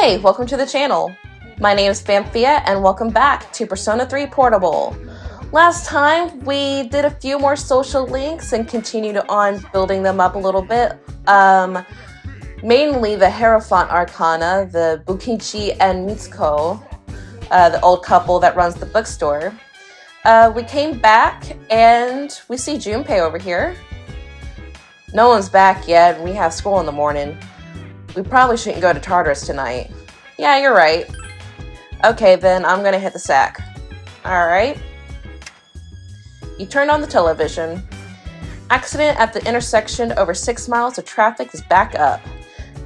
Hey, welcome to the channel. My name is Famphia and welcome back to Persona 3 Portable. Last time we did a few more social links and continued on building them up a little bit. Mainly the Hierophant Arcana, the Bukichi and Mitsuko, the old couple that runs the bookstore. We came back and we see Junpei over here. No one's back yet and we have school in the morning. We probably shouldn't go to Tartarus tonight. Yeah, you're right. Okay, then I'm gonna hit the sack. Alright. You turn on the television. Accident at the intersection, over 6 miles of traffic is back up.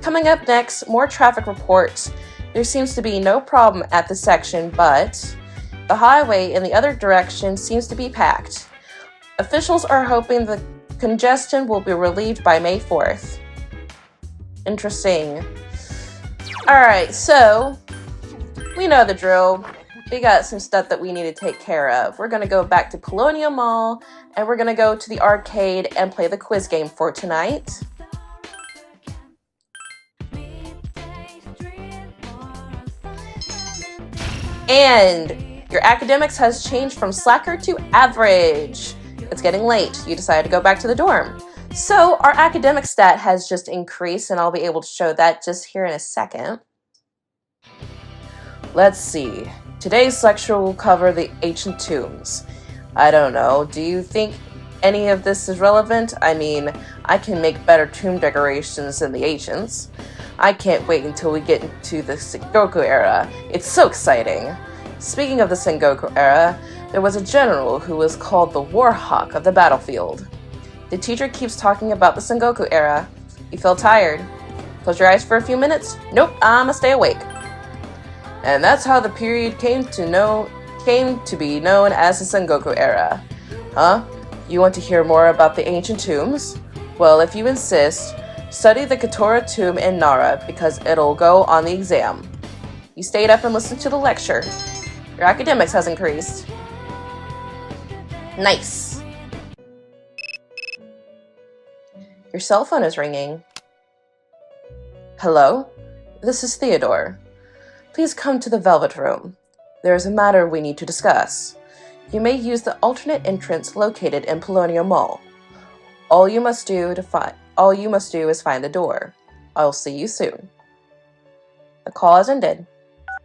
Coming up next, more traffic reports. There seems to be no problem at the section, but the highway in the other direction seems to be packed. Officials are hoping the congestion will be relieved by May 4th. Interesting. Alright, so we know the drill. We got some stuff that we need to take care of. We're gonna go back to Paulownia Mall and we're gonna go to the arcade and play the quiz game for tonight. And your academics has changed from slacker to average. It's getting late. You decided to go back to the dorm. So our academic stat has just increased, and I'll be able to show that just here in a second. Let's see. Today's lecture will cover the ancient tombs. I don't know, do you think any of this is relevant? I mean, I can make better tomb decorations than the ancients. I can't wait until we get into the Sengoku era. It's so exciting. Speaking of the Sengoku era, there was a general who was called the Warhawk of the battlefield. The teacher keeps talking about the Sengoku era. You feel tired? Close your eyes for a few minutes? Nope, I'ma stay awake. And that's how the period came to be known as the Sengoku era. Huh? You want to hear more about the ancient tombs? Well, if you insist, study the Katora tomb in Nara because it'll go on the exam. You stayed up and listened to the lecture. Your academics has increased. Nice. Your cell phone is ringing. Hello? This is Theodore. Please come to the Velvet Room. There is a matter we need to discuss. You may use the alternate entrance located in Paulownia Mall. All you must do is find the door. I'll see you soon. The call has ended.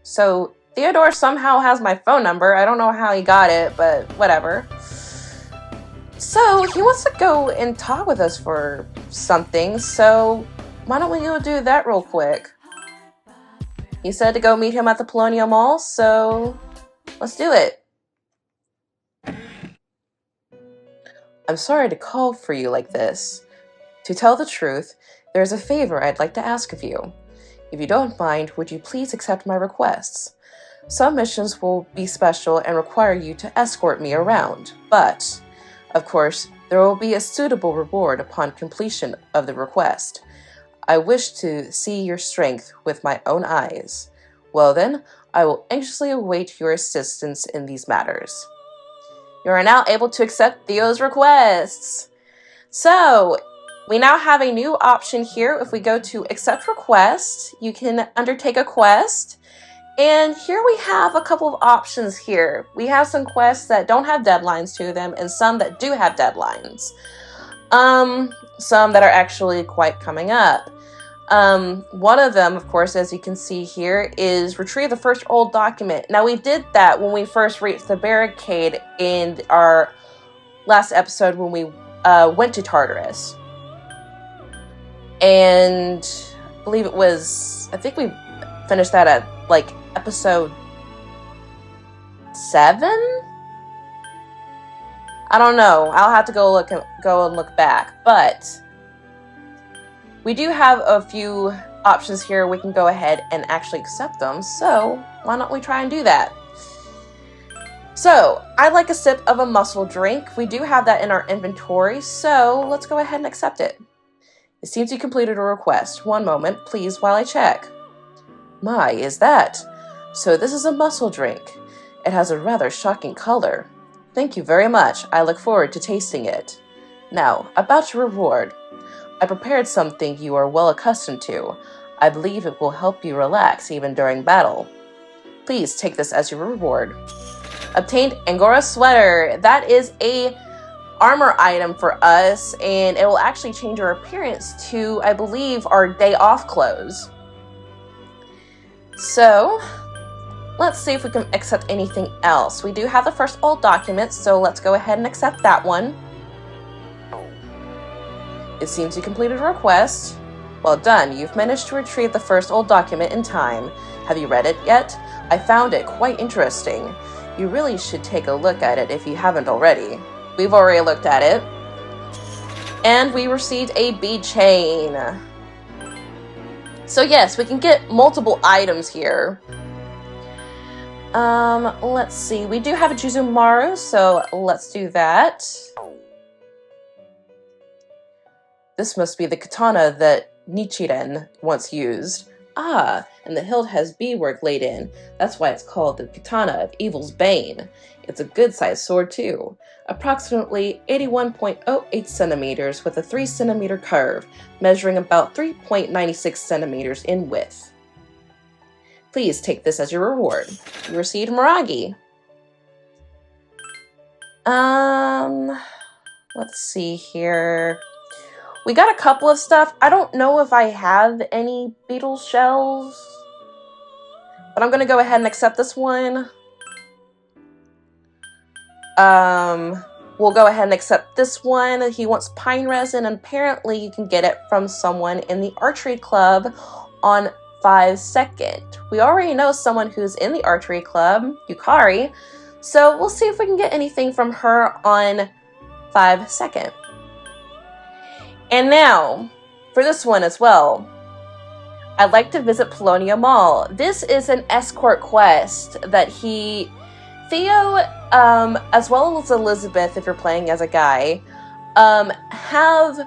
So Theodore somehow has my phone number. I don't know how he got it, but whatever. So he wants to go and talk with us for something, so why don't we go do that real quick? He said to go meet him at the Paulownia Mall, so let's do it. I'm sorry to call for you like this. To tell the truth, there's a favor I'd like to ask of you. If you don't mind, would you please accept my requests? Some missions will be special and require you to escort me around, but of course, there will be a suitable reward upon completion of the request. I wish to see your strength with my own eyes. Well then, I will anxiously await your assistance in these matters. You are now able to accept Theo's requests. So, we now have a new option here. If we go to accept request, you can undertake a quest. And here we have a couple of options here. We have some quests that don't have deadlines to them and some that do have deadlines. Some that are actually quite coming up. One of them, of course, as you can see here, is retrieve the first old document. Now, we did that when we first reached the barricade in our last episode when we went to Tartarus. And I believe it was, I think we finished that at like episode 7? I don't know. I'll have to go and look back. But we do have a few options here. We can go ahead and actually accept them. So why don't we try and do that? So I'd like a sip of a muscle drink. We do have that in our inventory. So let's go ahead and accept it. It seems you completed a request. One moment, please, while I check. My, is that? So this is a muscle drink. It has a rather shocking color. Thank you very much. I look forward to tasting it. Now, about your reward. I prepared something you are well accustomed to. I believe it will help you relax even during battle. Please take this as your reward. Obtained Angora sweater. That is a armor item for us, and it will actually change our appearance to, I believe, our day off clothes. So, let's see if we can accept anything else. We do have the first old document, so let's go ahead and accept that one. It seems you completed a request. Well done, you've managed to retrieve the first old document in time. Have you read it yet? I found it quite interesting. You really should take a look at it if you haven't already. We've already looked at it. And we received a bead chain. So yes, we can get multiple items here. Let's see. We do have a Juzumaru, so let's do that. This must be the katana that Nichiren once used. Ah, and the hilt has beadwork laid in. That's why it's called the Katana of Evil's Bane. It's a good-sized sword, too. Approximately 81.08 centimeters with a 3 centimeter curve, measuring about 3.96 centimeters in width. Please take this as your reward. You received Miragi. Let's see here. We got a couple of stuff. I don't know if I have any beetle shells, but I'm going to go ahead and accept this one. We'll go ahead and accept this one. He wants pine resin, and apparently you can get it from someone in the archery club on 5-second. We already know someone who's in the archery club, Yukari, so we'll see if we can get anything from her on 5-second. And now, for this one as well, I'd like to visit Paulownia Mall. This is an escort quest that Theo, as well as Elizabeth, if you're playing as a guy, have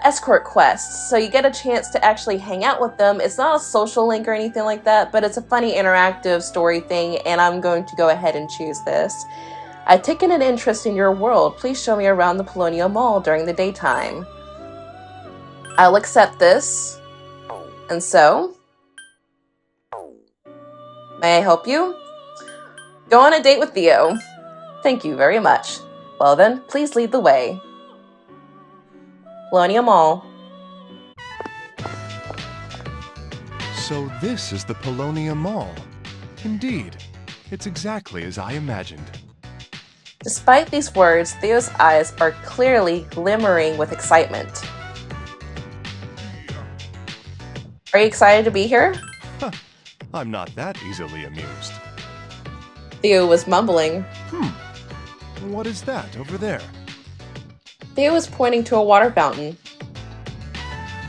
escort quests. So you get a chance to actually hang out with them. It's not a social link or anything like that, but it's a funny interactive story thing, and I'm going to go ahead and choose this. I've taken an interest in your world. Please show me around the Paulownia Mall during the daytime. I'll accept this. And so, may I help you? Go on a date with Theo. Thank you very much. Well then, please lead the way. Paulownia Mall. So this is the Paulownia Mall. Indeed, it's exactly as I imagined. Despite these words, Theo's eyes are clearly glimmering with excitement. Are you excited to be here? I'm not that easily amused. Theo was mumbling. What is that over there? Theo was pointing to a water fountain.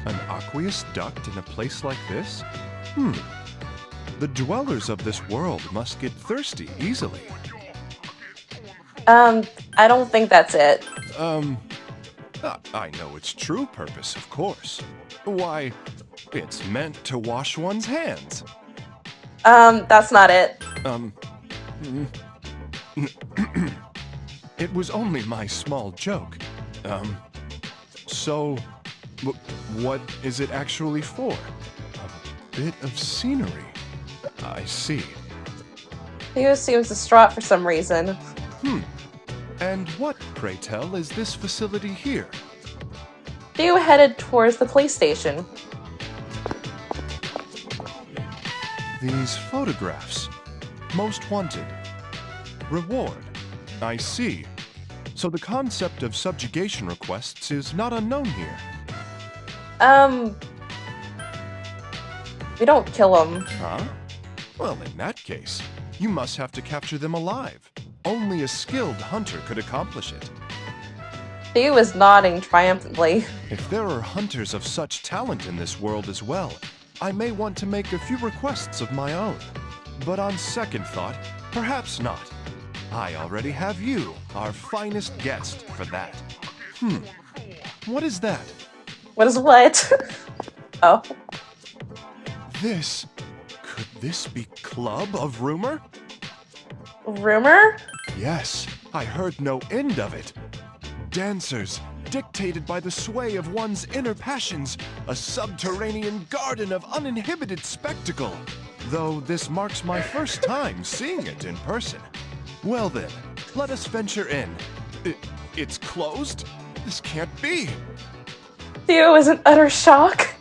An aqueous duct in a place like this? The dwellers of this world must get thirsty easily. I don't think that's it. I know its true purpose, of course. Why, it's meant to wash one's hands. That's not it. It was only my small joke. So, what is it actually for? A bit of scenery. I see. Theo seems distraught for some reason. And what, pray tell, is this facility here? Theo headed towards the police station. These photographs. Most wanted. Reward. I see. So the concept of subjugation requests is not unknown here. We don't kill them. Huh? Well, in that case, you must have to capture them alive. Only a skilled hunter could accomplish it. Theo is nodding triumphantly. If there are hunters of such talent in this world as well, I may want to make a few requests of my own. But on second thought, perhaps not. I already have you, our finest guest, for that. What is that? What is what? Oh. Could this be Club of Rumor? Rumor? Yes, I heard no end of it. Dancers, dictated by the sway of one's inner passions, a subterranean garden of uninhibited spectacle. Though this marks my first time seeing it in person. Well then, let us venture in. It's closed? This can't be. Theo is in utter shock.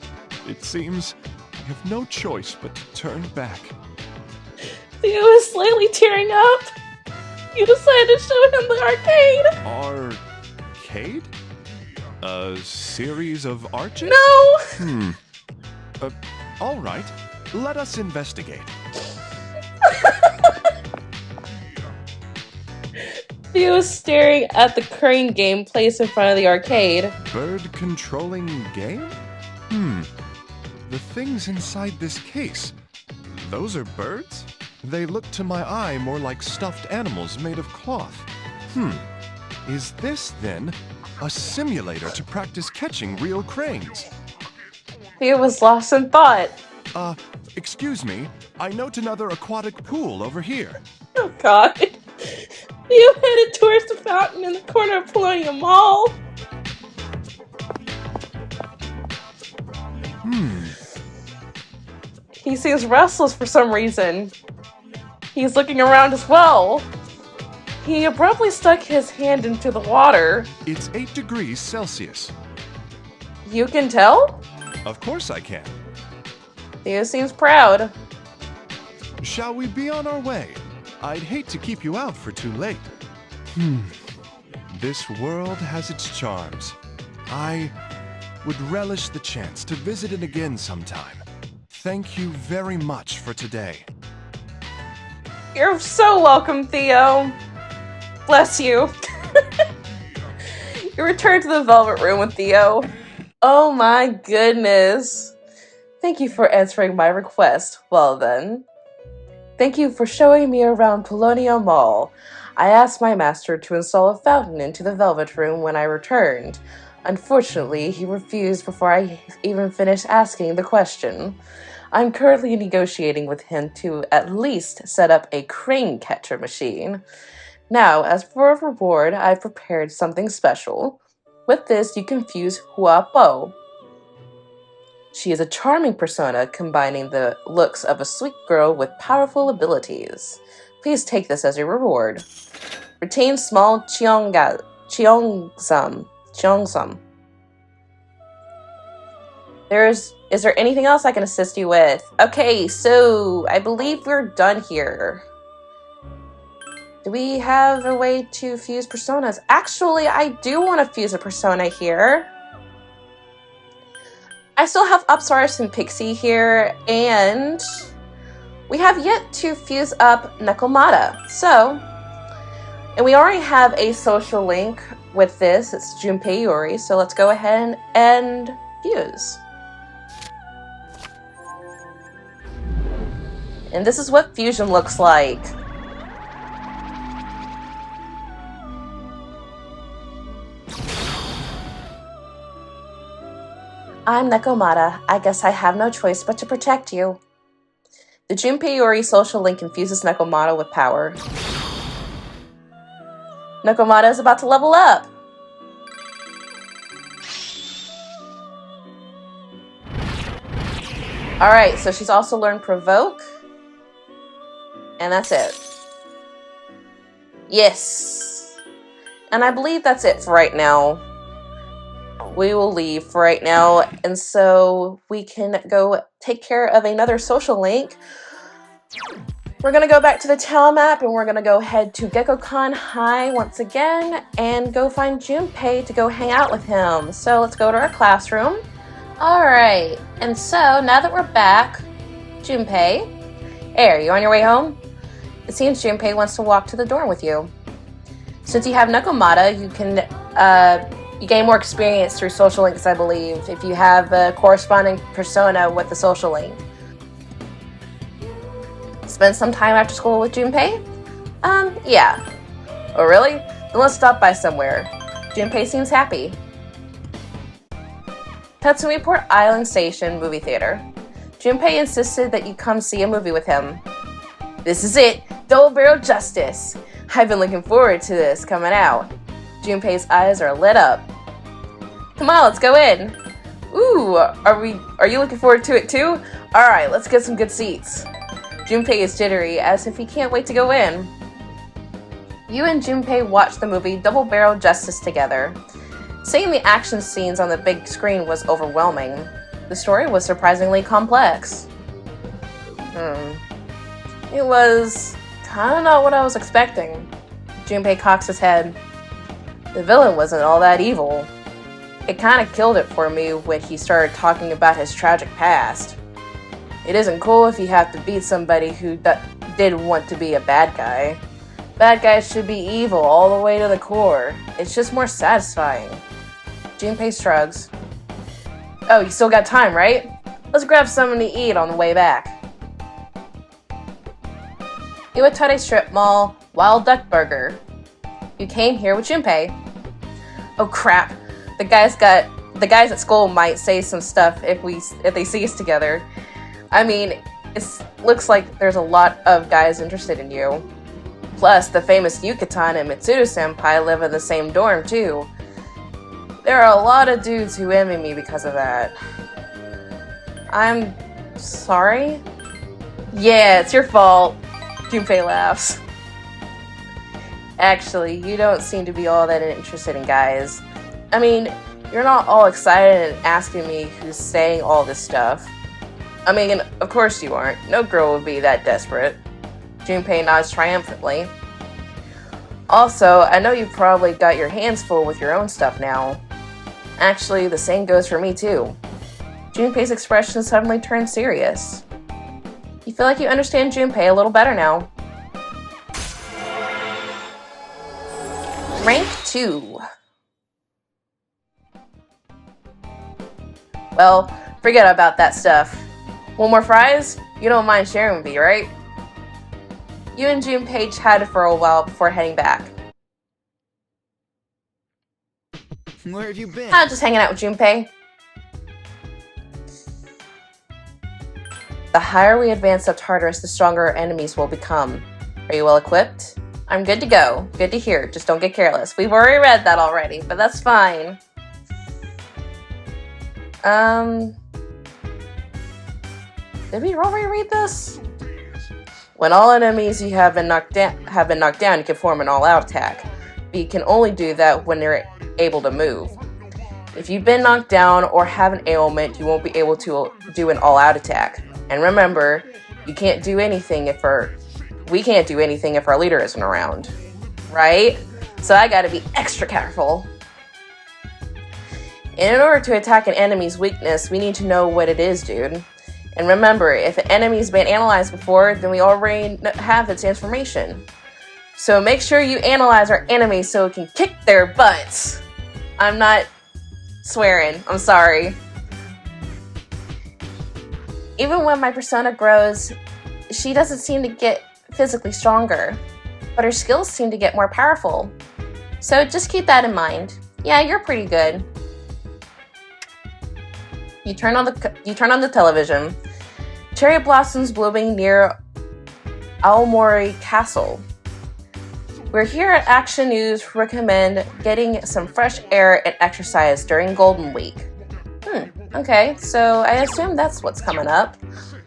It seems I have no choice but to turn back. Theo is slightly tearing up. You decided to show him the arcade. Arcade? A series of arches? No! All right. Let us investigate. Theo is staring at the crane game placed in front of the arcade. Bird-controlling game? The things inside this case, those are birds? They look to my eye more like stuffed animals made of cloth. Is this, then, a simulator to practice catching real cranes? Theo was lost in thought. Excuse me, I note another aquatic pool over here. Oh god. Theo headed towards the fountain in the corner of Paulownia Mall. He seems restless for some reason. He's looking around as well. He abruptly stuck his hand into the water. It's 8 degrees Celsius. You can tell? Of course I can. Theo seems proud. Shall we be on our way? I'd hate to keep you out for too late. This world has its charms. I would relish the chance to visit it again sometime. Thank you very much for today. You're so welcome, Theo. Bless you. You return to the Velvet Room with Theo. Oh my goodness. Thank you for answering my request. Well then. Thank you for showing me around Paulownia Mall. I asked my master to install a fountain into the Velvet Room when I returned. Unfortunately, he refused before I even finished asking the question. I'm currently negotiating with him to at least set up a crane catcher machine. Now, as for a reward, I've prepared something special. With this, you can fuse Huapo. She is a charming persona, combining the looks of a sweet girl with powerful abilities. Please take this as your reward. Retain small Cheongsam. Is there anything else I can assist you with? Okay, so I believe we're done here. Do we have a way to fuse personas? Actually, I do want to fuse a persona here. I still have Upstars and Pixie here, and we have yet to fuse up Nekomata. And we already have a social link with this. It's Junpei Yuri, so let's go ahead and fuse. And this is what fusion looks like. I'm Nekomata. I guess I have no choice but to protect you. The Junpei Yuri social link infuses Nekomata with power. Nekomata is about to level up. Alright, so she's also learned Provoke. And that's it. Yes. And I believe that's it for right now. We will leave for right now, and so we can go take care of another social link. We're going to go back to the town map, and we're going to go head to Gekkoukan High once again, and go find Junpei to go hang out with him. So let's go to our classroom. Alright, and so now that we're back, Junpei, hey, are you on your way home? It seems Junpei wants to walk to the dorm with you. Since you have Nekomata, you can you gain more experience through social links, I believe, if you have a corresponding persona with the social link. Spend some time after school with Junpei? Yeah. Oh, really? Then let's stop by somewhere. Junpei seems happy. Tatsumiaport Island Station Movie Theater. Junpei insisted that you come see a movie with him. This is it! Double Barrel Justice! I've been looking forward to this coming out. Junpei's eyes are lit up. Come on, let's go in. Ooh, are you looking forward to it too? Alright, let's get some good seats. Junpei is jittery, as if he can't wait to go in. You and Junpei watched the movie Double Barrel Justice together. Seeing the action scenes on the big screen was overwhelming. The story was surprisingly complex. It was kinda not what I was expecting. Junpei cocks his head. The villain wasn't all that evil. It kinda killed it for me when he started talking about his tragic past. It isn't cool if you have to beat somebody who did want to be a bad guy. Bad guys should be evil all the way to the core. It's just more satisfying. Junpei shrugs. Oh, you still got time, right? Let's grab something to eat on the way back. Iwatare Strip Mall, Wild Duck Burger. You came here with Junpei. Oh crap. The guys at school might say some stuff if they see us together. I mean, it looks like there's a lot of guys interested in you. Plus, the famous Yucatan and Mitsuru-senpai live in the same dorm, too. There are a lot of dudes who envy me because of that. I'm sorry? Yeah, it's your fault. Junpei laughs. Actually, you don't seem to be all that interested in guys. I mean, you're not all excited and asking me who's saying all this stuff. I mean, of course you aren't. No girl would be that desperate. Junpei nods triumphantly. Also, I know you've probably got your hands full with your own stuff now. Actually, the same goes for me too. Junpei's expression suddenly turned serious. You feel like you understand Junpei a little better now. Rank 2. Well, forget about that stuff. Want more fries? You don't mind sharing with me, right? You and Junpei chatted for a while before heading back. Where have you been? Just hanging out with Junpei. The higher we advance up Tartarus, the stronger our enemies will become. Are you well equipped? I'm good to go. Good to hear. Just don't get careless. We've already read that already, but that's fine. Did we already read this? When all enemies you have been knocked down, you can form an all-out attack. But you can only do that when they're able to move. If you've been knocked down or have an ailment, you won't be able to do an all-out attack. And remember, we can't do anything if our leader isn't around. Right? So I gotta be extra careful. In order to attack an enemy's weakness, we need to know what it is, dude. And remember, if an enemy's been analyzed before, then we already have its information. So make sure you analyze our enemies so we can kick their butts. I'm not swearing. I'm sorry. Even when my persona grows, she doesn't seem to get physically stronger, but her skills seem to get more powerful. So just keep that in mind. Yeah, you're pretty good. You turn on the television. Cherry blossoms blooming near Aomori Castle. We're here at Action News recommend getting some fresh air and exercise during Golden Week. Okay, so I assume that's what's coming up.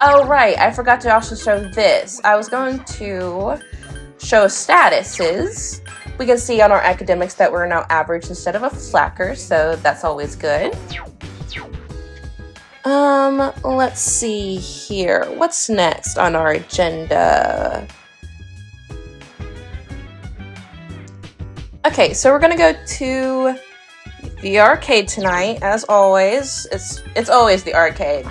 Oh right, I forgot to also show this. I was going to show statuses. We can see on our academics that we're now average instead of a slacker, so that's always good. Let's see here. What's next on our agenda? Okay, so we're gonna go to the arcade tonight, as always. It's always the arcade.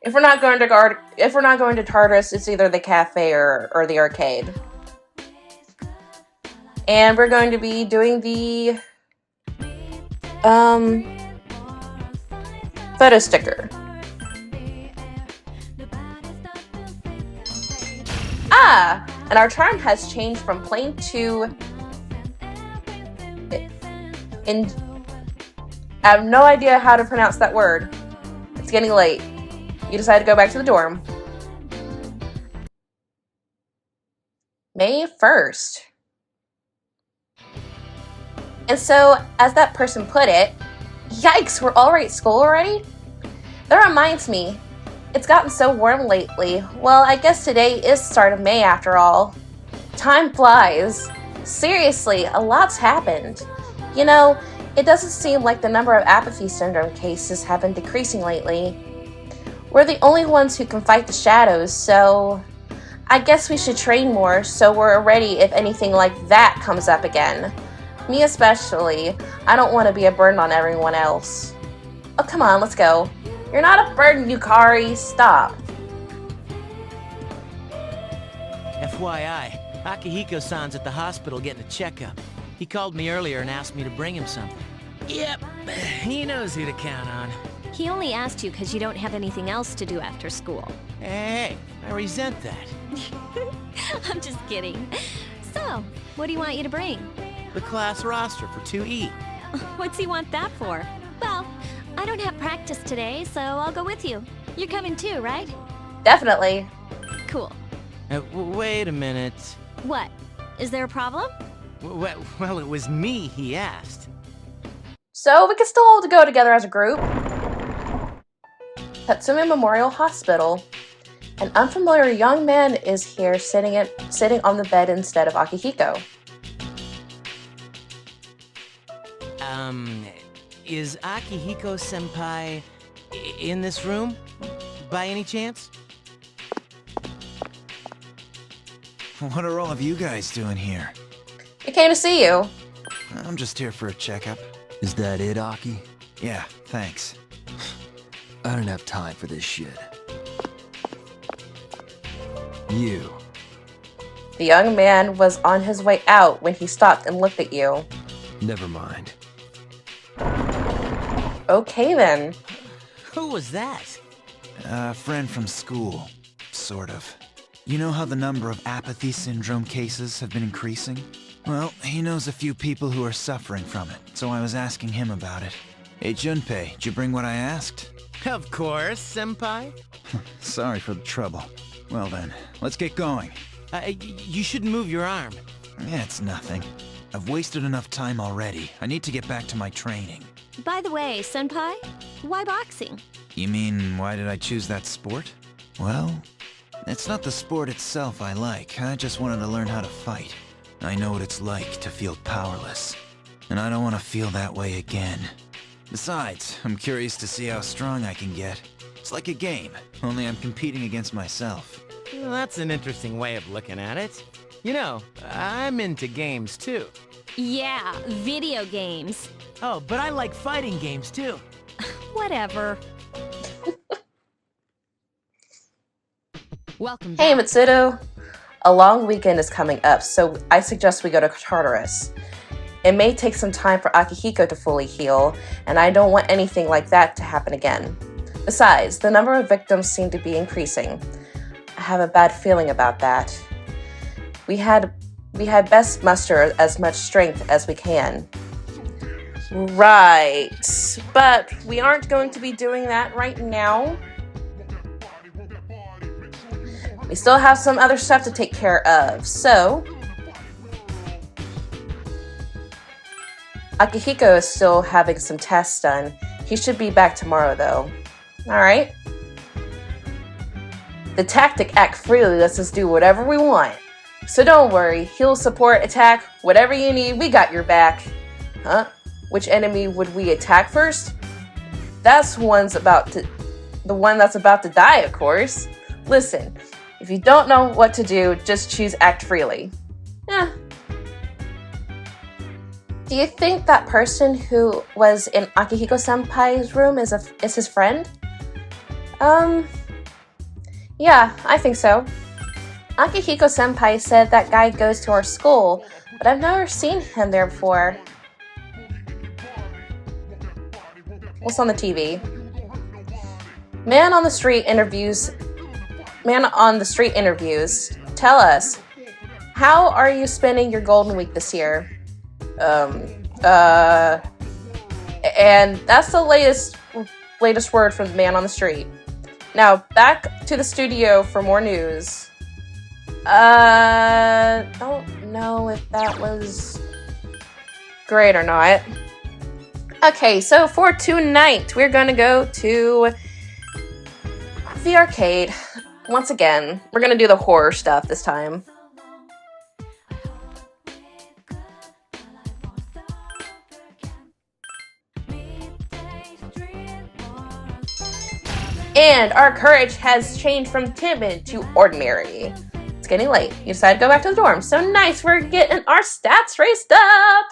If we're not going to Tartarus, it's either the cafe or the arcade. And we're going to be doing the photo sticker. And our charm has changed from plain to I have no idea how to pronounce that word. It's getting late. You decide to go back to the dorm. May 1st. And so, as that person put it, Yikes, we're already at school already? That reminds me, it's gotten so warm lately. Well, I guess today is the start of May after all. Time flies. Seriously, a lot's happened. You know, it doesn't seem like the number of apathy syndrome cases have been decreasing lately. We're the only ones who can fight the shadows, so I guess we should train more so we're ready if anything like that comes up again. Me especially. I don't want to be a burden on everyone else. Oh, come on, let's go. You're not a burden, Yukari. Stop. FYI, Akihiko-san's at the hospital getting a checkup. He called me earlier and asked me to bring him something. Yep, he knows who to count on. He only asked you because you don't have anything else to do after school. Hey, I resent that. I'm just kidding. So, what do you want you to bring? The class roster for 2E. What's he want that for? Well, I don't have practice today, so I'll go with you. You're coming too, right? Definitely. Cool. Wait a minute. What? Is there a problem? Well, it was me he asked. So we can still all go together as a group. Tatsumi Memorial Hospital. An unfamiliar young man is here sitting on the bed instead of Akihiko. Is Akihiko-senpai in this room? By any chance? What are all of you guys doing here? We came to see you. I'm just here for a checkup. Is that it, Aki? Yeah, thanks. I don't have time for this shit. You. The young man was on his way out when he stopped and looked at you. Never mind. Okay then. Who was that? A friend from school, sort of. You know how the number of apathy syndrome cases have been increasing? Well, he knows a few people who are suffering from it, so I was asking him about it. Hey, Junpei, did you bring what I asked? Of course, senpai. Sorry for the trouble. Well then, let's get going. You shouldn't move your arm. Yeah, it's nothing. I've wasted enough time already. I need to get back to my training. By the way, Senpai, why boxing? You mean, why did I choose that sport? Well, it's not the sport itself I like. I just wanted to learn how to fight. I know what it's like to feel powerless. And I don't want to feel that way again. Besides, I'm curious to see how strong I can get. It's like a game, only I'm competing against myself. Well, that's an interesting way of looking at it. You know, I'm into games too. Yeah, video games. Oh, but I like fighting games too. Whatever. Welcome Hey, back. Mitsudo. A long weekend is coming up, so I suggest we go to Tartarus. It may take some time for Akihiko to fully heal, and I don't want anything like that to happen again. Besides, the number of victims seem to be increasing. I have a bad feeling about that. We had best muster as much strength as we can. Right, but we aren't going to be doing that right now. We still have some other stuff to take care of, so Akihiko is still having some tests done. He should be back tomorrow, though. Alright. The tactic Act Freely lets us do whatever we want. So don't worry, heal, support, attack, whatever you need, we got your back. Huh? Which enemy would we attack first? The one that's about to die, of course. Listen, if you don't know what to do, just choose Act Freely. Yeah. Do you think that person who was in Akihiko-senpai's room is his friend? Yeah, I think so. Akihiko-senpai said that guy goes to our school, but I've never seen him there before. What's on the TV? Man on the street interviews. Tell us, how are you spending your Golden Week this year? And that's the latest word from the man on the street. Now, back to the studio for more news. Don't know if that was great or not. Okay, so for tonight, we're gonna go to the arcade. Once again, we're gonna do the horror stuff this time. And our courage has changed from timid to ordinary. It's getting late. You decide to go back to the dorm. So nice, we're getting our stats raised up.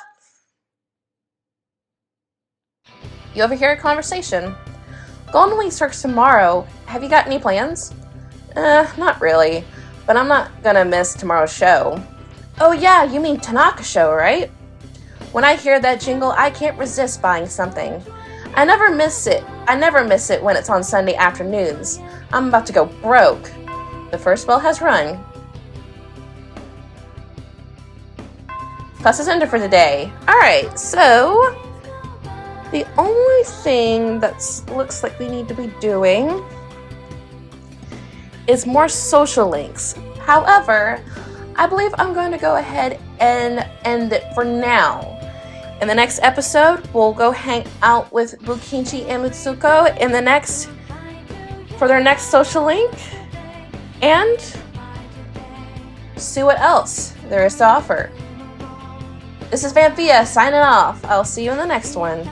You overhear a conversation. Golden Week starts tomorrow. Have you got any plans? Not really, but I'm not gonna miss tomorrow's show. Oh yeah, you mean Tanaka show, right? When I hear that jingle, I can't resist buying something. I never miss it when it's on Sunday afternoons. I'm about to go broke. The first bell has rung. Class is ended for the day. Alright, so the only thing that looks like we need to be doing is more social links. However, I believe I'm going to go ahead and end it for now. In the next episode, we'll go hang out with Bukinchi and Mitsuko for their next social link and see what else there is to offer. This is Vampia signing off. I'll see you in the next one.